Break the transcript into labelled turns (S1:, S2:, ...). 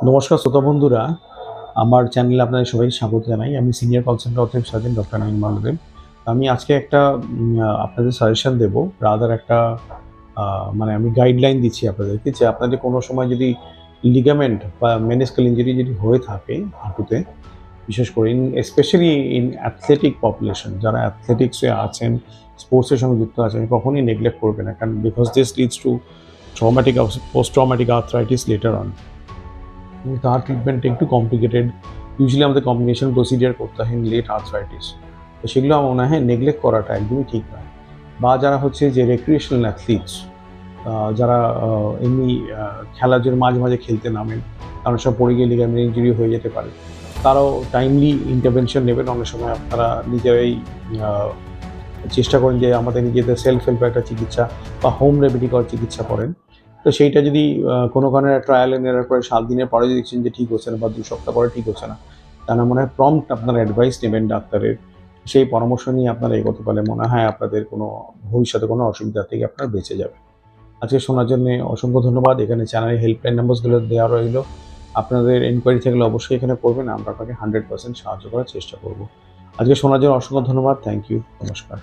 S1: নমস্কার শ্রোতা বন্ধুরা, আমার চ্যানেলে আপনাদের সবাইকে স্বাগত জানাই। আমি senior consultant authority surgeon doctor Naim Maldev. আমি আজকে একটা আপনাদের সাজেশন দেব, রাদার একটা মানে আমি গাইডলাইন দিচ্ছি আপনাদেরকে যে আপনাদের কোনো সময় যদি লিগামেন্ট বা মেনিসকাল ইনজুরি যদি হয়ে থাকে হাঁটুতে, বিশেষ করে স্পেশালি ইন অ্যাথলেটিক পপুলেশন, যারা অ্যাথলেটিক্সে আছেন, স্পোর্টসের সঙ্গে যুক্ত আছেন, কখনই নেগলেক্ট করবে না, কারণ because this leads to traumatic post traumatic arthritis letter on. তার ট্রিটমেন্টটা একটু কমপ্লিকেটেড। ইউজুয়ালি আমাদের কম্বিনেশন প্রসিডিয়ার করতে হয় লেট আর্থ্রাইটিস। তো সেগুলো আমার মনে হয় নেগলেক্ট করাটা একদমই ঠিক নয়। বা যারা হচ্ছে যে রেক্রিয়েশনাল অ্যাথলিটস, যারা এমনি খেলার জন্য মাঝে মাঝে খেলতে নামেন, কারণ সব পড়ে গিয়ে লিগামেন্ট ইনজুরি হয়ে যেতে পারে, তারাও টাইমলি ইন্টারভেনশন নেবেন। অনেক সময় আপনারা নিজেরাই চেষ্টা করেন যে আমাদের নিজেদের সেলফ হেল্প একটা চিকিৎসা বা হোম রেমেডি করার চিকিৎসা করেন। তো সেইটা যদি কোনো কারণে ট্রায়াল এন্ড এরর করে 7 দিনের পরে যদি দেখছেন যে ঠিক হচ্ছে না বা 2 সপ্তাহ পরে ঠিক হচ্ছে না, তাহলে মনে হয় প্রম্পট আপনারা অ্যাডভাইস নেবেন ডাক্তারের। সেই পরামর্শ নিয়ে আপনারা এগোতে পারলে মনে হয় আপনাদের কোনো ভবিষ্যতে কোনো অসুবিধা থেকে আপনারা বেঁচে যাবেন। আজকে শোনার জন্য অসংখ্য ধন্যবাদ। এখানে চ্যানেলের হেল্পলাইন নাম্বারসগুলো দেওয়া রইল। আপনাদের এনকোয়ারি থাকলে অবশ্যই এখানে করবেন। আমরা আপনাকে 100% সাহায্য করার চেষ্টা করব। আজকে শোনার জন্য অসংখ্য ধন্যবাদ। Thank you. নমস্কার।